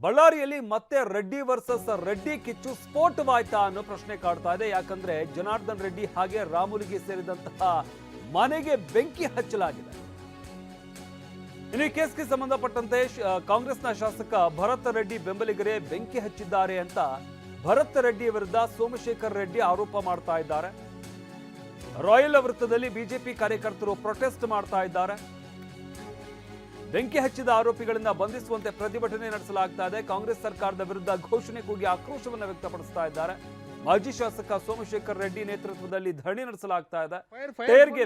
ಬಳ್ಳಾರಿಯಲ್ಲಿ ಮತ್ತೆ ರೆಡ್ಡಿ ವರ್ಸಸ್ ರೆಡ್ಡಿ ಕಿಚ್ಚು ಸ್ಫೋಟವಾಯ್ತಾ ಅನ್ನೋ ಪ್ರಶ್ನೆ ಕಾಡ್ತಾ ಇದೆ. ಯಾಕಂದ್ರೆ ಜನಾರ್ದನ್ ರೆಡ್ಡಿ ಹಾಗೆ ರಾಮುಲುಗೆ ಸೇರಿದಂತಹ ಮನೆಗೆ ಬೆಂಕಿ ಹಚ್ಚಲಾಗಿದೆ. ಇನ್ನು ಈ ಕೇಸ್ಗೆ ಸಂಬಂಧಪಟ್ಟಂತೆ ಕಾಂಗ್ರೆಸ್ನ ಶಾಸಕ ಭರತ್ ರೆಡ್ಡಿ ಬೆಂಬಲಿಗರೇ ಬೆಂಕಿ ಹಚ್ಚಿದ್ದಾರೆ ಅಂತ ಭರತ್ ರೆಡ್ಡಿ ವಿರುದ್ಧ ಸೋಮಶೇಖರ್ ರೆಡ್ಡಿ ಆರೋಪ ಮಾಡ್ತಾ ಇದ್ದಾರೆ. ರಾಯಲ್ ವೃತ್ತದಲ್ಲಿ ಬಿಜೆಪಿ ಕಾರ್ಯಕರ್ತರು ಪ್ರೊಟೆಸ್ಟ್ ಮಾಡ್ತಾ ಇದ್ದಾರೆ. ಬೆಂಕಿ ಹಚ್ಚಿದ ಆರೋಪಿಗಳನ್ನ ಬಂಧಿಸುವಂತೆ ಪ್ರತಿಭಟನೆ ನಡೆಸಲಾಗ್ತಾ ಇದೆ. ಕಾಂಗ್ರೆಸ್ ಸರ್ಕಾರದ ವಿರುದ್ಧ ಘೋಷಣೆ ಕೂಗಿ ಆಕ್ರೋಶವನ್ನು ವ್ಯಕ್ತಪಡಿಸ್ತಾ ಇದ್ದಾರೆ. ಮಾಜಿ ಶಾಸಕ ಸೋಮಶೇಖರ್ ರೆಡ್ಡಿ ನೇತೃತ್ವದಲ್ಲಿ ಧರಣಿ ನಡೆಸಲಾಗ್ತಾ ಇದೆ. ಟೈರ್ಗೆ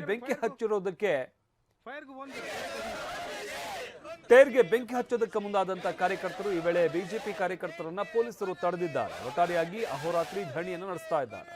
ಬೆಂಕಿ ಹಚ್ಚೋದಕ್ಕೆ ಮುಂದಾದಂತಹ ಕಾರ್ಯಕರ್ತರು ಈ ವೇಳೆ ಬಿಜೆಪಿ ಕಾರ್ಯಕರ್ತರನ್ನ ಪೊಲೀಸರು ತಡೆದಿದ್ದಾರೆ. ಒಟ್ಟಾರೆಯಾಗಿ ಅಹೋರಾತ್ರಿ ಧರಣಿಯನ್ನು ನಡೆಸ್ತಾ ಇದ್ದಾರೆ.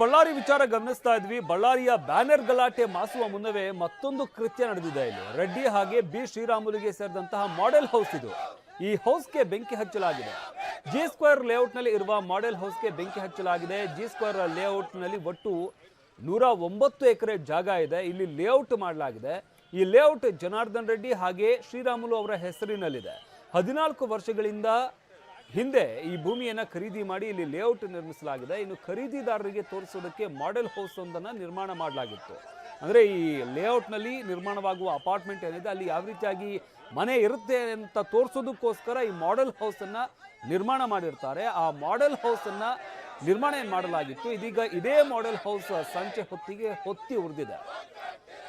ಬಳ್ಳಾರಿ ವಿಚಾರ ಗಮನಿಸ್ತಾ ಇದ್ವಿ. ಬಳ್ಳಾರಿಯ ಬ್ಯಾನರ್ ಗಲಾಟೆ ಮಾಸುವ ಮುನ್ನವೇ ಮತ್ತೊಂದು ಕೃತ್ಯ ನಡೆದಿದೆ. ಇಲ್ಲಿ ರೆಡ್ಡಿ ಹಾಗೆ ಬಿ ಶ್ರೀರಾಮುಲುಗೆ ಸೇರಿದಂತಹ ಮಾಡೆಲ್ ಹೌಸ್ ಇದು. ಈ ಹೌಸ್ಗೆ ಬೆಂಕಿ ಹಚ್ಚಲಾಗಿದೆ. ಜಿ ಸ್ಕ್ವೇರ್ ಲೇಔಟ್ ನಲ್ಲಿ ಇರುವ ಮಾಡೆಲ್ ಹೌಸ್ಗೆ ಬೆಂಕಿ ಹಚ್ಚಲಾಗಿದೆ. ಜಿ ಸ್ಕ್ವೇರ್ ಲೇಔಟ್ ನಲ್ಲಿ ಒಟ್ಟು 109 ಎಕರೆ ಜಾಗ ಇದೆ. ಇಲ್ಲಿ ಲೇಔಟ್ ಮಾಡಲಾಗಿದೆ. ಈ ಲೇಔಟ್ ಜನಾರ್ದನ್ ರೆಡ್ಡಿ ಹಾಗೆ ಶ್ರೀರಾಮುಲು ಅವರ ಹೆಸರಿನಲ್ಲಿದೆ. 14 ವರ್ಷಗಳಿಂದ ಹಿಂದೆ ಈ ಭೂಮಿಯನ್ನ ಖರೀದಿ ಮಾಡಿ ಇಲ್ಲಿ ಲೇಔಟ್ ನಿರ್ಮಿಸಲಾಗಿದೆ. ಇನ್ನು ಖರೀದಿದಾರರಿಗೆ ತೋರಿಸೋದಕ್ಕೆ ಮಾಡೆಲ್ ಹೌಸ್ ಒಂದನ್ನು ನಿರ್ಮಾಣ ಮಾಡಲಾಗಿತ್ತು. ಅಂದ್ರೆ ಈ ಲೇಔಟ್ ನಲ್ಲಿ ನಿರ್ಮಾಣವಾಗುವ ಅಪಾರ್ಟ್ಮೆಂಟ್ ಏನಿದೆ ಅಲ್ಲಿ ಯಾವ ರೀತಿಯಾಗಿ ಮನೆ ಇರುತ್ತೆ ಅಂತ ತೋರಿಸೋದಕ್ಕೋಸ್ಕರ ಈ ಮಾಡೆಲ್ ಹೌಸ್ ಅನ್ನ ನಿರ್ಮಾಣ ಮಾಡಿರ್ತಾರೆ. ಆ ಮಾಡೆಲ್ ಹೌಸ್ ಅನ್ನ ನಿರ್ಮಾಣ ಮಾಡಲಾಗಿತ್ತು. ಇದೀಗ ಇದೇ ಮಾಡೆಲ್ ಹೌಸ್ ಸಂಚೆ ಹೊತ್ತಿ ಉರಿದಿದೆ.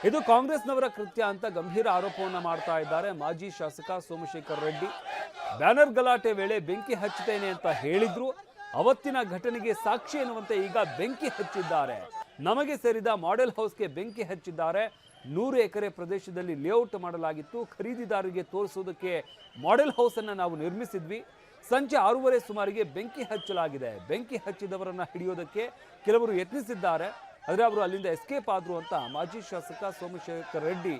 ಇದು ಕಾಂಗ್ರೆಸ್ನವರ ಕೃತ್ಯ ಅಂತ ಗಂಭೀರ ಆರೋಪವನ್ನ ಮಾಡ್ತಾ ಇದ್ದಾರೆ ಮಾಜಿ ಶಾಸಕ ಸೋಮಶೇಖರ್ ರೆಡ್ಡಿ. ಬ್ಯಾನರ್ ಗಲಾಟೆ ವೇಳೆ ಬೆಂಕಿ ಹಚ್ಚುತ್ತೇನೆ ಅಂತ ಹೇಳಿದ್ರು. ಅವತ್ತಿನ ಘಟನೆಗೆ ಸಾಕ್ಷಿ ಎನ್ನುವಂತೆ ಈಗ ಬೆಂಕಿ ಹಚ್ಚಿದ್ದಾರೆ. ನಮಗೆ ಸೇರಿದ ಮಾಡೆಲ್ ಹೌಸ್ಗೆ ಬೆಂಕಿ ಹಚ್ಚಿದ್ದಾರೆ. 100 ಎಕರೆ ಪ್ರದೇಶದಲ್ಲಿ ಲೇಔಟ್ ಮಾಡಲಾಗಿತ್ತು. ಖರೀದಿದಾರರಿಗೆ ತೋರಿಸುವುದಕ್ಕೆ ಮಾಡೆಲ್ ಹೌಸ್ ಅನ್ನ ನಾವು ನಿರ್ಮಿಸಿದ್ವಿ. ಸಂಜೆ 6:30 ಸುಮಾರಿಗೆ ಬೆಂಕಿ ಹಚ್ಚಲಾಗಿದೆ. ಬೆಂಕಿ ಹಚ್ಚಿದವರನ್ನ ಹಿಡಿಯೋದಕ್ಕೆ ಕೆಲವರು ಯತ್ನಿಸಿದ್ದಾರೆ. ಆದರೆ ಅವರು ಅಲ್ಲಿಂದ ಎಸ್ಕೇಪ್ ಆದ್ರು ಅಂತ ಮಾಜಿ ಶಾಸಕ ಸೋಮಶೇಖರ್ ರೆಡ್ಡಿ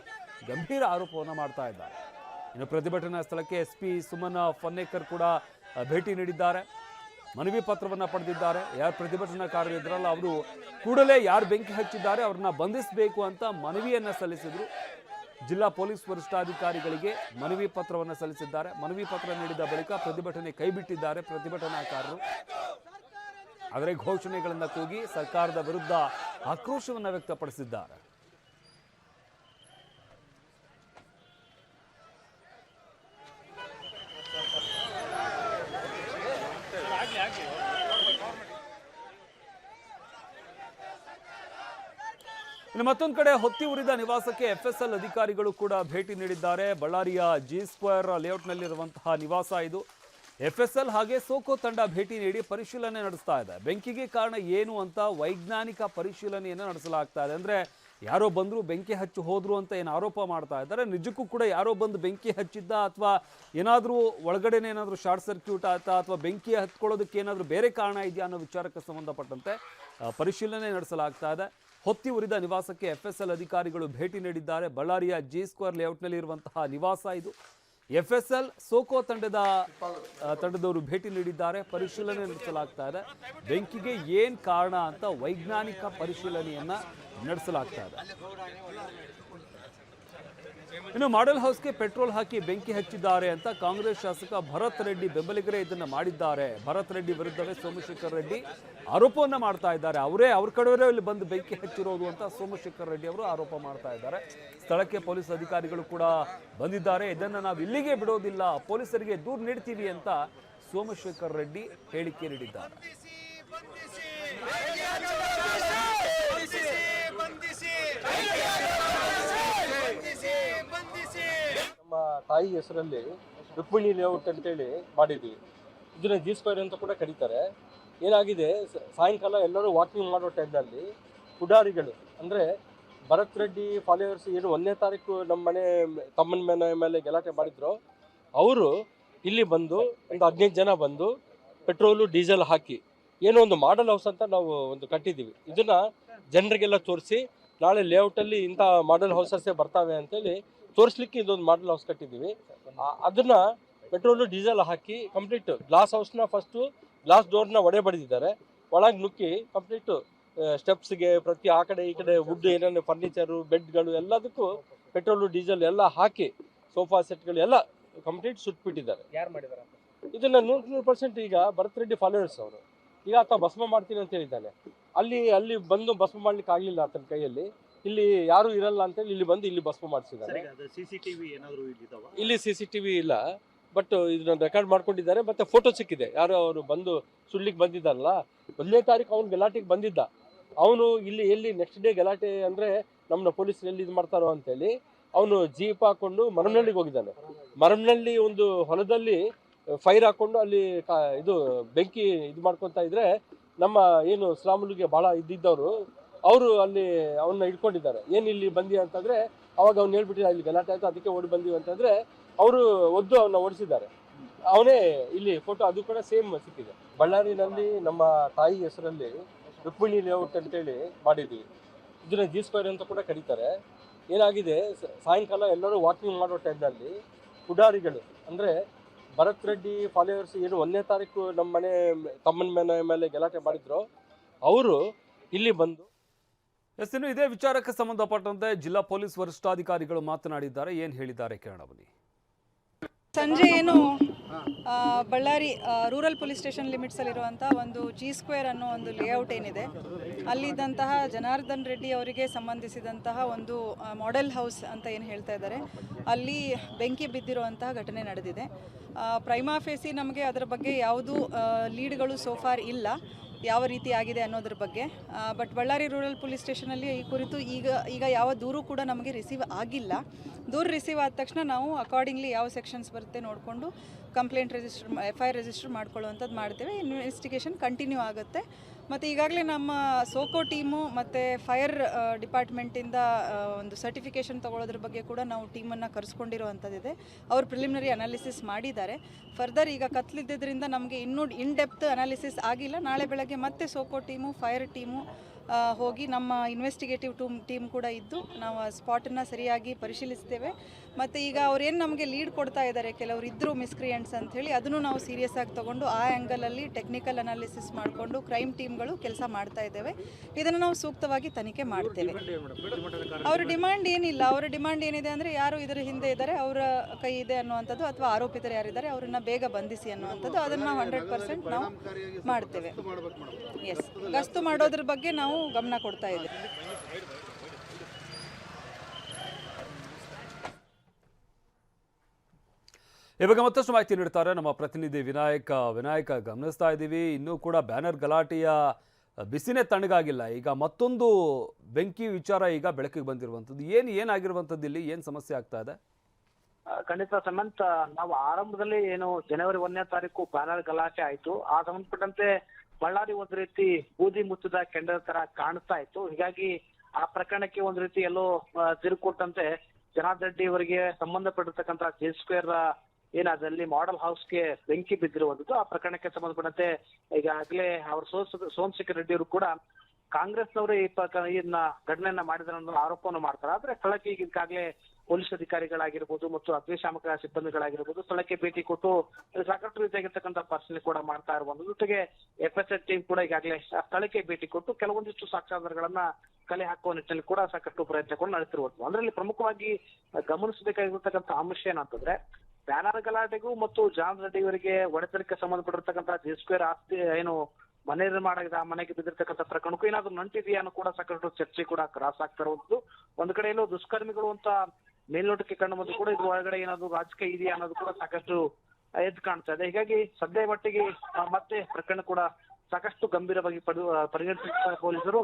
ಗಂಭೀರ ಆರೋಪವನ್ನು ಮಾಡ್ತಾ ಇದ್ದಾರೆ. ಇನ್ನು ಪ್ರತಿಭಟನಾ ಸ್ಥಳಕ್ಕೆ ಎಸ್ಪಿ ಸುಮನ್ ಫನ್ನೇಕರ್ ಕೂಡ ಭೇಟಿ ನೀಡಿದ್ದಾರೆ. ಮನವಿ ಪತ್ರವನ್ನು ಪಡೆದಿದ್ದಾರೆ. ಯಾರು ಪ್ರತಿಭಟನಾಕಾರರು ಇದ್ರಲ್ಲ ಅವರು ಕೂಡಲೇ ಯಾರು ಬೆಂಕಿ ಹಚ್ಚಿದ್ದಾರೆ ಅವ್ರನ್ನ ಬಂಧಿಸಬೇಕು ಅಂತ ಮನವಿಯನ್ನ ಸಲ್ಲಿಸಿದ್ರು. ಜಿಲ್ಲಾ ಪೊಲೀಸ್ ವರಿಷ್ಠಾಧಿಕಾರಿಗಳಿಗೆ ಮನವಿ ಪತ್ರವನ್ನು ಸಲ್ಲಿಸಿದ್ದಾರೆ. ಮನವಿ ಪತ್ರ ನೀಡಿದ ಬಳಿಕ ಪ್ರತಿಭಟನೆ ಕೈಬಿಟ್ಟಿದ್ದಾರೆ ಪ್ರತಿಭಟನಾಕಾರರು. ಆದರೆ ಘೋಷಣೆಗಳನ್ನು ಕೂಗಿ ಸರ್ಕಾರದ ವಿರುದ್ಧ ಆಕ್ರೋಶವನ್ನು ವ್ಯಕ್ತಪಡಿಸಿದ್ದಾರೆ. ಇನ್ನು ಮತ್ತೊಂದು ಕಡೆ ಹೊತ್ತಿ ಉರಿದ ನಿವಾಸಕ್ಕೆ FSL ಅಧಿಕಾರಿಗಳು ಕೂಡ ಭೇಟಿ ನೀಡಿದ್ದಾರೆ. ಬಳ್ಳಾರಿಯ ಜಿ ಸ್ಕ್ವೇರ್ ಲೇಔಟ್ನಲ್ಲಿರುವಂತಹ ನಿವಾಸ ಇದು. FSL ಹಾಗೆ ಸೋಕೋ ತಂಡ ಭೇಟಿ ನೀಡಿ ಪರಿಶೀಲನೆ ನಡೆಸ್ತಾ ಇದೆ. ಬೆಂಕಿಗೆ ಕಾರಣ ಏನು ಅಂತ ವೈಜ್ಞಾನಿಕ ಪರಿಶೀಲನೆಯನ್ನು ನಡೆಸಲಾಗ್ತಾ ಇದೆ. ಅಂದ್ರೆ ಯಾರೋ ಬಂದ್ರು ಬೆಂಕಿ ಹಚ್ಚಿ ಹೋದ್ರು ಅಂತ ಏನು ಆರೋಪ ಮಾಡ್ತಾ ಇದ್ದಾರೆ. ನಿಜಕ್ಕೂ ಕೂಡ ಯಾರೋ ಬಂದು ಬೆಂಕಿ ಹಚ್ಚಿದ್ದ ಅಥವಾ ಏನಾದರೂ ಒಳಗಡೆನೇ ಏನಾದರೂ ಶಾರ್ಟ್ ಸರ್ಕ್ಯೂಟ್ ಆಯ್ತಾ ಅಥವಾ ಬೆಂಕಿ ಹತ್ಕೊಳ್ಳೋದಕ್ಕೆ ಏನಾದರೂ ಬೇರೆ ಕಾರಣ ಇದೆಯಾ ಅನ್ನೋ ವಿಚಾರಕ್ಕೆ ಸಂಬಂಧಪಟ್ಟಂತೆ ಪರಿಶೀಲನೆ ನಡೆಸಲಾಗ್ತಾ ಇದೆ. ಹೊತ್ತಿ ಉರಿದ ನಿವಾಸಕ್ಕೆ FSL ಅಧಿಕಾರಿಗಳು ಭೇಟಿ ನೀಡಿದ್ದಾರೆ. ಬಳ್ಳಾರಿಯ ಜಿ ಸ್ಕ್ವೇರ್ ಲೇಔಟ್ನಲ್ಲಿ ಇರುವಂತಹ ನಿವಾಸ ಇದು. FSL ಸೋಕೋ ತಂಡದವರು ಭೇಟಿ ನೀಡಿದ್ದಾರೆ. ಪರಿಶೀಲನೆ ನಡೆಸಲಾಗ್ತಾ ಇದೆ. ಬೆಂಕಿಗೆ ಏನ್ ಕಾರಣ ಅಂತ ವೈಜ್ಞಾನಿಕ ಪರಿಶೀಲನೆಯನ್ನ ನಡೆಸಲಾಗ್ತಾ ಇದೆ. ಇನ್ನು ಮಾಡೆಲ್ ಹೌಸ್ಗೆ ಪೆಟ್ರೋಲ್ ಹಾಕಿ ಬೆಂಕಿ ಹಚ್ಚಿದ್ದಾರೆ ಅಂತ ಕಾಂಗ್ರೆಸ್ ಶಾಸಕ ಭರತ್ ರೆಡ್ಡಿ ಬೆಂಬಲಿಗರೇ ಇದನ್ನ ಮಾಡಿದ್ದಾರೆ. ಭರತ್ ರೆಡ್ಡಿ ವಿರುದ್ಧವೇ ಸೋಮಶೇಖರ್ ರೆಡ್ಡಿ ಆರೋಪವನ್ನ ಮಾಡ್ತಾ ಇದ್ದಾರೆ. ಅವ್ರ ಕಡೆಯವರೇ ಇಲ್ಲಿ ಬಂದು ಬೆಂಕಿ ಹಚ್ಚಿರೋದು ಅಂತ ಸೋಮಶೇಖರ್ ರೆಡ್ಡಿ ಅವರು ಆರೋಪ ಮಾಡ್ತಾ ಇದ್ದಾರೆ. ಸ್ಥಳಕ್ಕೆ ಪೊಲೀಸ್ ಅಧಿಕಾರಿಗಳು ಕೂಡ ಬಂದಿದ್ದಾರೆ. ಇದನ್ನ ನಾವು ಇಲ್ಲಿಗೆ ಬಿಡೋದಿಲ್ಲ, ಪೊಲೀಸರಿಗೆ ದೂರು ನೀಡ್ತೀವಿ ಅಂತ ಸೋಮಶೇಖರ್ ರೆಡ್ಡಿ ಹೇಳಿಕೆ ನೀಡಿದ್ದಾರೆ. ನಮ್ಮ ತಾಯಿ ಹೆಸರಲ್ಲಿ ರುಕ್ಮಿಣಿ ಲೇಔಟ್ ಅಂತೇಳಿ ಮಾಡಿದ್ದೀವಿ. ಇದನ್ನ ಜಿ ಸ್ಕ್ವೇರ್ ಅಂತ ಕೂಡ ಕರೀತಾರೆ. ಏನಾಗಿದೆ, ಸಾಯಂಕಾಲ ಎಲ್ಲರೂ ವಾಕಿಂಗ್ ಮಾಡೋ ಟೈಮ್ನಲ್ಲಿ ಪುಡಾರಿಗಳು ಅಂದರೆ ಭರತ್ ರೆಡ್ಡಿ ಫಾಲೋವರ್ಸ್ ಏನು 1ನೇ ತಾರೀಕು ನಮ್ಮ ಮನೆ ತಮ್ಮನ ಮನೆ ಮೇಲೆ ಗಲಾಟೆ ಮಾಡಿದ್ರು, ಅವರು ಇಲ್ಲಿ ಬಂದು ಒಂದು 15 ಜನ ಬಂದು ಪೆಟ್ರೋಲು ಡೀಸೆಲ್ ಹಾಕಿ ಏನೋ ಒಂದು ಮಾಡೆಲ್ ಹೌಸ್ ಅಂತ ನಾವು ಒಂದು ಕಟ್ಟಿದ್ದೀವಿ. ಇದನ್ನು ಜನರಿಗೆಲ್ಲ ತೋರಿಸಿ ನಾಳೆ ಲೇಔಟಲ್ಲಿ ಇಂಥ ಮಾಡೆಲ್ ಹೌಸಸ್ಸೇ ಬರ್ತಾವೆ ಅಂತೇಳಿ ತೋರಿಸ್ಲಿಕ್ಕೆ ಇದೊಂದು ಮಾಡೆಲ್ ಹೌಸ್ ಕಟ್ಟಿದ್ದೀವಿ. ಅದನ್ನು ಪೆಟ್ರೋಲು ಡೀಸೆಲ್ ಹಾಕಿ ಕಂಪ್ಲೀಟ್ ಗ್ಲಾಸ್ ಹೌಸ್ನ ಫಸ್ಟು ಗ್ಲಾಸ್ ಡೋರ್ನ ಒಡೆ ಬಡಿದಿದ್ದಾರೆ. ಒಳಗೆ ನುಕ್ಕಿ ಕಂಪ್ಲೀಟು ಸ್ಟೆಪ್ಸ್ಗೆ ಪ್ರತಿ ಆ ಕಡೆ ಈ ಕಡೆ ವುಡ್ ಏನೇನು ಫರ್ನಿಚರು ಬೆಡ್ಗಳು ಎಲ್ಲದಕ್ಕೂ ಪೆಟ್ರೋಲು ಡೀಸೆಲ್ ಎಲ್ಲ ಹಾಕಿ ಸೋಫಾ ಸೆಟ್ಗಳು ಎಲ್ಲ ಕಂಪ್ಲೀಟ್ ಸುಟ್ಬಿಟ್ಟಿದ್ದಾರೆ. ಯಾರು ಮಾಡಿದ್ದಾರೆ ಇದನ್ನು 100% ಈಗ ಭರತ್ ರೆಡ್ಡಿ ಫಾಲೋವರ್ಸ್ ಅವರು. ಈಗ ಆತ ಭಸ್ಮ ಮಾಡ್ತೀನಿ ಅಂತ ಹೇಳಿದ್ದಾನೆ. ಅಲ್ಲಿ ಬಂದು ಭಸ್ಮ ಮಾಡ್ಲಿಕ್ಕೆ ಆಗಲಿಲ್ಲ ಆತನ ಕೈಯಲ್ಲಿ. ಇಲ್ಲಿ ಯಾರು ಇರಲ್ಲ ಅಂತೇಳಿ ಇಲ್ಲಿ ಬಂದು ಇಲ್ಲಿ ಭಸ್ಮ ಮಾಡಿಸಿದ್ದಾರೆ. ಇಲ್ಲಿ CCTV ಇಲ್ಲ, ಬಟ್ ಇದನ್ನ ರೆಕಾರ್ಡ್ ಮಾಡ್ಕೊಂಡಿದ್ದಾರೆ. ಮತ್ತೆ ಫೋಟೋ ಸಿಕ್ಕಿದೆ, ಯಾರು ಅವರು ಬಂದು ಸುಳ್ಳಿಗೆ ಬಂದಿದ್ದಾರಲ್ಲ 1ನೇ ತಾರೀಕು ಅವ್ನು ಗಲಾಟೆಗೆ ಬಂದಿದ್ದ. ಅವನು ಎಲ್ಲಿ ನೆಕ್ಸ್ಟ್ ಡೇ ಗಲಾಟೆ ಅಂದರೆ ನಮ್ಮನ್ನ ಪೊಲೀಸರು ಎಲ್ಲಿ ಇದು ಮಾಡ್ತಾರೋ ಅಂತೇಳಿ ಅವನು ಜೀಪ್ ಹಾಕೊಂಡು ಮರಮನಹಳ್ಳಿಗೆ ಹೋಗಿದ್ದಾನೆ. ಮರಮನಹಳ್ಳಿ ಒಂದು ಹೊಲದಲ್ಲಿ ಫೈರ್ ಹಾಕೊಂಡು ಅಲ್ಲಿ ಇದು ಬೆಂಕಿ ಇದು ಮಾಡ್ಕೊತಾ ಇದ್ರೆ ನಮ್ಮ ಏನು ಶ್ರಾಮುಲಿಗೆ ಭಾಳ ಇದ್ದಿದ್ದವರು ಅವರು ಅಲ್ಲಿ ಅವನ್ನ ಇಟ್ಕೊಂಡಿದ್ದಾರೆ. ಏನು ಇಲ್ಲಿ ಬಂದಿ ಅಂತಂದರೆ ಅವಾಗ ಅವ್ನು ಹೇಳ್ಬಿಟ್ಟಿಲ್ಲ ಇಲ್ಲಿ ಗಲಾಟೆ ಆಯಿತು ಅದಕ್ಕೆ ಓಡಿ ಬಂದೀವಿ ಅಂತಂದರೆ ಅವರು ಒದ್ದು ಅವನ್ನ ಓಡಿಸಿದ್ದಾರೆ. ಅವನೇ ಇಲ್ಲಿ ಫೋಟೋ ಅದು ಕೂಡ ಸೇಮ್ ಸಿಕ್ಕಿದೆ. ಬಳ್ಳಾರಿನಲ್ಲಿ ನಮ್ಮ ತಾಯಿ ಹೆಸರಲ್ಲಿ ರುಕ್ಮಿಣಿ ಲೇಔಟ್ ಅಂತೇಳಿ ಮಾಡಿದ್ದೀವಿ. ಇದನ್ನ ಜಿ ಸ್ಕ್ವೇರ್ ಅಂತ ಕೂಡ ಕರೀತಾರೆ. ಏನಾಗಿದೆ, ಸಾಯಂಕಾಲ ಎಲ್ಲರೂ ವಾಕಿಂಗ್ ಮಾಡೋ ಟೈಮ್ನಲ್ಲಿ ಪುಡಾರಿಗಳು ಅಂದರೆ ಭರತ್ ರೆಡ್ಡಿ ಫಾಲೋವರ್ಸ್ ಏನು 1ನೇ ತಾರೀಕು ನಮ್ಮ ಮನೆ ತಮ್ಮನ ಮನೆ ಮೇಲೆ ಗಲಾಟೆ ಮಾಡಿದ್ರು, ಅವರು ಇಲ್ಲಿ ಬಂದು ಇನ್ನು ಇದೇ ವಿಚಾರಕ್ಕೆ ಸಂಬಂಧಪಟ್ಟಂತೆ ಜಿಲ್ಲಾ ಪೊಲೀಸ್ ವರಿಷ್ಠಾಧಿಕಾರಿಗಳು ಮಾತನಾಡಿದ್ದಾರೆ. ಏನು ಹೇಳಿದ್ದಾರೆ ಕೇಳೋಣ ಬನ್ನಿ. ಸಂಜೆ ಏನು ಬಳ್ಳಾರಿ ರೂರಲ್ ಪೊಲೀಸ್ ಸ್ಟೇಷನ್ ಲಿಮಿಟ್ಸಲ್ಲಿರುವಂಥ ಒಂದು ಜಿ ಸ್ಕ್ವೇರ್ ಅನ್ನೋ ಒಂದು ಲೇಔಟ್ ಏನಿದೆ, ಅಲ್ಲಿದ್ದಂತಹ ಜನಾರ್ದನ್ ರೆಡ್ಡಿ ಅವರಿಗೆ ಸಂಬಂಧಿಸಿದಂತಹ ಒಂದು ಮಾಡೆಲ್ ಹೌಸ್ ಅಂತ ಏನು ಹೇಳ್ತಾ ಇದ್ದಾರೆ, ಅಲ್ಲಿ ಬೆಂಕಿ ಬಿದ್ದಿರುವಂತಹ ಘಟನೆ ನಡೆದಿದೆ. ಪ್ರೈಮಾ ಫೇಸಿ ನಮಗೆ ಅದರ ಬಗ್ಗೆ ಯಾವುದೂ ಲೀಡ್ಗಳು ಸೋಫಾರ್ ಇಲ್ಲ, ಯಾವ ರೀತಿ ಆಗಿದೆ ಅನ್ನೋದ್ರ ಬಗ್ಗೆ. ಬಟ್ ಬಳ್ಳಾರಿ ರೂರಲ್ ಪೊಲೀಸ್ ಸ್ಟೇಷನಲ್ಲಿ ಈ ಕುರಿತು ಈಗ ಯಾವ ದೂರು ಕೂಡ ನಮಗೆ ರಿಸೀವ್ ಆಗಿಲ್ಲ. ದೂರು ರಿಸೀವ್ ಆದ ತಕ್ಷಣ ನಾವು ಅಕಾರ್ಡಿಂಗ್ಲಿ ಯಾವ ಸೆಕ್ಷನ್ಸ್ ಬರುತ್ತೆ ನೋಡಿಕೊಂಡು ಕಂಪ್ಲೇಂಟ್ FIR ರಿಜಿಸ್ಟರ್ ಮಾಡ್ಕೊಳ್ಳುವಂಥದ್ದು ಮಾಡ್ತೇವೆ. ಇನ್ವೆಸ್ಟಿಗೇಷನ್ ಕಂಟಿನ್ಯೂ ಆಗುತ್ತೆ. ಮತ್ತು ಈಗಾಗಲೇ ನಮ್ಮ ಸೋಕೋ ಟೀಮು ಮತ್ತು ಫೈರ್ ಡಿಪಾರ್ಟ್ಮೆಂಟಿಂದ ಒಂದು ಸರ್ಟಿಫಿಕೇಷನ್ ತೊಗೊಳೋದ್ರ ಬಗ್ಗೆ ಕೂಡ ನಾವು ಟೀಮನ್ನು ಕರೆಸ್ಕೊಂಡಿರೋವಂಥದ್ದಿದೆ. ಅವರು ಪ್ರಿಲಿಮಿನರಿ ಅನಾಲಿಸಿಸ್ ಮಾಡಿದ್ದಾರೆ. ಫರ್ದರ್ ಈಗ ಕತ್ಲಿದ್ದರಿಂದ ನಮಗೆ ಇನ್ನೂ ಇನ್ ಡೆಪ್ತ್ ಅನಾಲಿಸಿಸ್ ಆಗಿಲ್ಲ. ನಾಳೆ ಬೆಳಗ್ಗೆ ಮತ್ತೆ ಸೋಕೋ ಟೀಮು ಫೈರ್ ಟೀಮು ಹೋಗಿ ನಮ್ಮ ಇನ್ವೆಸ್ಟಿಗೇಟಿವ್ ಟೀಮ್ ಕೂಡ ಇದ್ದು ನಾವು ಆ ಸ್ಪಾಟನ್ನು ಸರಿಯಾಗಿ ಪರಿಶೀಲಿಸ್ತೇವೆ. ಮತ್ತು ಈಗ ಅವ್ರೇನು ನಮಗೆ ಲೀಡ್ ಕೊಡ್ತಾ ಇದ್ದಾರೆ, ಕೆಲವರು ಇದ್ದರು ಮಿಸ್ಕ್ರಿಯೆಂಟ್ಸ್ ಅಂಥೇಳಿ, ಅದನ್ನು ನಾವು ಸೀರಿಯಸ್ ಆಗಿ ತೊಗೊಂಡು ಆ ಆ್ಯಂಗಲಲ್ಲಿ ಟೆಕ್ನಿಕಲ್ ಅನಾಲಿಸಿಸ್ ಮಾಡಿಕೊಂಡು ಕ್ರೈಮ್ ಟೀಮ್ಗಳು ಕೆಲಸ ಮಾಡ್ತಾ ಇದ್ದೇವೆ. ಇದನ್ನು ನಾವು ಸೂಕ್ತವಾಗಿ ತನಿಖೆ ಮಾಡ್ತೇವೆ. ಅವರ ಡಿಮಾಂಡ್ ಏನಿಲ್ಲ. ಅವರ ಡಿಮಾಂಡ್ ಏನಿದೆ ಅಂದರೆ ಯಾರು ಇದರ ಹಿಂದೆ ಇದ್ದಾರೆ, ಅವರ ಕೈ ಇದೆ ಅನ್ನುವಂಥದ್ದು, ಅಥವಾ ಆರೋಪಿತರು ಯಾರಿದ್ದಾರೆ ಅವರನ್ನು ಬೇಗ ಬಂಧಿಸಿ ಅನ್ನುವಂಥದ್ದು, ಅದನ್ನು ನಾವು 100% ನಾವು ಮಾಡ್ತೇವೆ. ಎಸ್, ಗಸ್ತು ಮಾಡೋದ್ರ ಬಗ್ಗೆ ನಾವು ಗಮನ ಕೊಡ್ತಾ ಇದ್ದೇವೆ. ಇವಾಗ ಮತ್ತಷ್ಟು ಮಾಹಿತಿ ನೀಡ್ತಾರೆ ನಮ್ಮ ಪ್ರತಿನಿಧಿ ವಿನಾಯಕ ಗಮನಿಸ್ತಾ ಇದ್ದೀವಿ. ಇನ್ನೂ ಕೂಡ ಬ್ಯಾನರ್ ಗಲಾಟೆಯ ಬಿಸಿನೇ ತಣ್ಣಗಾಗಿಲ್ಲ. ಈಗ ಮತ್ತೊಂದು ಬೆಂಕಿ ವಿಚಾರ ಈಗ ಬೆಳಕಿಗೆ ಬಂದಿರುವಂಥದ್ದು. ಏನಾಗಿರುವಂಥದ್ದು, ಇಲ್ಲಿ ಏನು ಸಮಸ್ಯೆ ಆಗ್ತಾ ಇದೆ? ಖಂಡಿತ ಸಮಂತ್, ನಾವು ಆರಂಭದಲ್ಲಿ ಏನು ಜನವರಿ 1ನೇ ತಾರೀಕು ಬ್ಯಾನರ್ ಗಲಾಟೆ ಆಯ್ತು, ಆ ಸಂಬಂಧಪಟ್ಟಂತೆ ಬಳ್ಳಾರಿ ಒಂದು ರೀತಿ ಬೂದಿ ಮುಚ್ಚಿದ ಕೆಂಡದ ತರ ಕಾಣಿಸ್ತಾ ಇತ್ತು. ಹೀಗಾಗಿ ಆ ಪ್ರಕರಣಕ್ಕೆ ಒಂದು ರೀತಿ ಎಲ್ಲೋ ತಿರುವು ಕೊಟ್ಟಂತೆ ಜನಾರ್ದನ್ ರೆಡ್ಡಿ ಅವರಿಗೆ ಸಂಬಂಧಪಟ್ಟಿರ್ತಕ್ಕಂಥ ಜಿ ಸ್ಕ್ವೇರ್ ಏನಾದಲ್ಲಿ ಮಾಡೆಲ್ ಹೌಸ್ಗೆ ಬೆಂಕಿ ಬಿದ್ದಿರುವಂಥದ್ದು. ಆ ಪ್ರಕರಣಕ್ಕೆ ಸಂಬಂಧಪಟ್ಟಂತೆ ಈಗಾಗಲೇ ಅವರು ಸೋಮಶೇಖರ್ ರೆಡ್ಡಿ ಅವರು ಕೂಡ ಕಾಂಗ್ರೆಸ್ನವರು ಇದನ್ನ ಘಟನೆಯನ್ನ ಮಾಡಿದ್ರ ಆರೋಪವನ್ನು ಮಾಡ್ತಾರೆ. ಆದ್ರೆ ಸ್ಥಳಕ್ಕೆ ಈಗಾಗಲೇ ಪೊಲೀಸ್ ಅಧಿಕಾರಿಗಳಾಗಿರ್ಬೋದು ಮತ್ತು ಅಗ್ನಿಶಾಮಕ ಸಿಬ್ಬಂದಿಗಳಾಗಿರ್ಬೋದು ಸ್ಥಳಕ್ಕೆ ಭೇಟಿ ಕೊಟ್ಟು ಸಾಕಷ್ಟು ರೀತಿಯಾಗಿರ್ತಕ್ಕಂಥ ಪರಿಶೀಲನೆ ಕೂಡ ಮಾಡ್ತಾ ಇರುವಂಥದ್ದು. ಜೊತೆಗೆ FSI ಟೀಮ್ ಕೂಡ ಈಗಾಗಲೇ ಸ್ಥಳಕ್ಕೆ ಭೇಟಿ ಕೊಟ್ಟು ಕೆಲವೊಂದಿಷ್ಟು ಸಾಕ್ಷ್ಯಾಧಾರಗಳನ್ನ ಕಲೆ ಹಾಕುವ ನಿಟ್ಟಿನಲ್ಲಿ ಕೂಡ ಸಾಕಷ್ಟು ಪ್ರಯತ್ನ ಕೂಡ ನಡೆಸಿರುವಂಥದ್ದು. ಅದರಲ್ಲಿ ಪ್ರಮುಖವಾಗಿ ಗಮನಿಸಬೇಕಾಗಿರ್ತಕ್ಕಂಥ ಅಂಶ ಏನಂತಂದ್ರೆ, ಬ್ಯಾನರ್ ಗಲಾಟೆಗೂ ಮತ್ತು ಜಾನ್ ರೆಡ್ಡಿ ಅವರಿಗೆ ಒಡೆತನಕ್ಕೆ ಸಂಬಂಧಪಟ್ಟಿರ್ತಕ್ಕಂಥ ಜಿ ಸ್ಕ್ವೇರ್ ಆಸ್ತಿ ಏನು ಮನೆ ನಿರ್ಮಾಣ ಆಗಿದೆ, ಆ ಮನೆಗೆ ಬಿದ್ದಿರ್ತಕ್ಕಂಥ ಪ್ರಕರಣಕ್ಕೂ ಏನಾದ್ರು ನಂಟಿದೆಯಾ ಅನ್ನೋ ಕೂಡ ಸಾಕಷ್ಟು ಚರ್ಚೆ ಕೂಡ ಕ್ರಾಸ್ ಆಗ್ತಾ ಇರುವಂಥದ್ದು. ಒಂದು ಕಡೆ ಎಲ್ಲೋ ದುಷ್ಕರ್ಮಿಗಳು ಅಂತ ಮೇಲ್ನೋಟಕ್ಕೆ ಕಂಡು ಬಂದು ಕೂಡ ಇದ್ರ ಒಳಗಡೆ ಏನಾದ್ರು ರಾಜಕೀಯ ಇದೆಯಾ ಅನ್ನೋದು ಕೂಡ ಸಾಕಷ್ಟು ಎದ್ದು ಕಾಣ್ತಾ ಇದೆ. ಹೀಗಾಗಿ ಸದ್ಯ ಮಟ್ಟಿಗೆ ಮತ್ತೆ ಪ್ರಕರಣ ಕೂಡ ಸಾಕಷ್ಟು ಗಂಭೀರವಾಗಿ ಪರಿಗಣಿಸಿದ ಪೊಲೀಸರು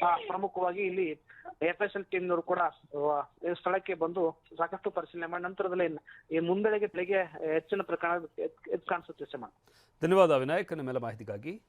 ಪ್ರಮುಖವಾಗಿ ಇಲ್ಲಿ FSL ಟೀಮ್ನವರು ಕೂಡ ಸ್ಥಳಕ್ಕೆ ಬಂದು ಸಾಕಷ್ಟು ಪರಿಶೀಲನೆ ಮಾಡಿ ನಂತರದಲ್ಲಿ ಈ ಮುಂದೆಗೆ ಬೆಳಿಗ್ಗೆ ಹೆಚ್ಚಿನ ಪ್ರಕರಣ ಎದ್ದು ಕಾಣಿಸುತ್ತೆ ಸಮ. ಧನ್ಯವಾದ ವಿನಾಯಕ್, ನಿಮ್ಮೆಲ್ಲ ಮಾಹಿತಿಗಾಗಿ.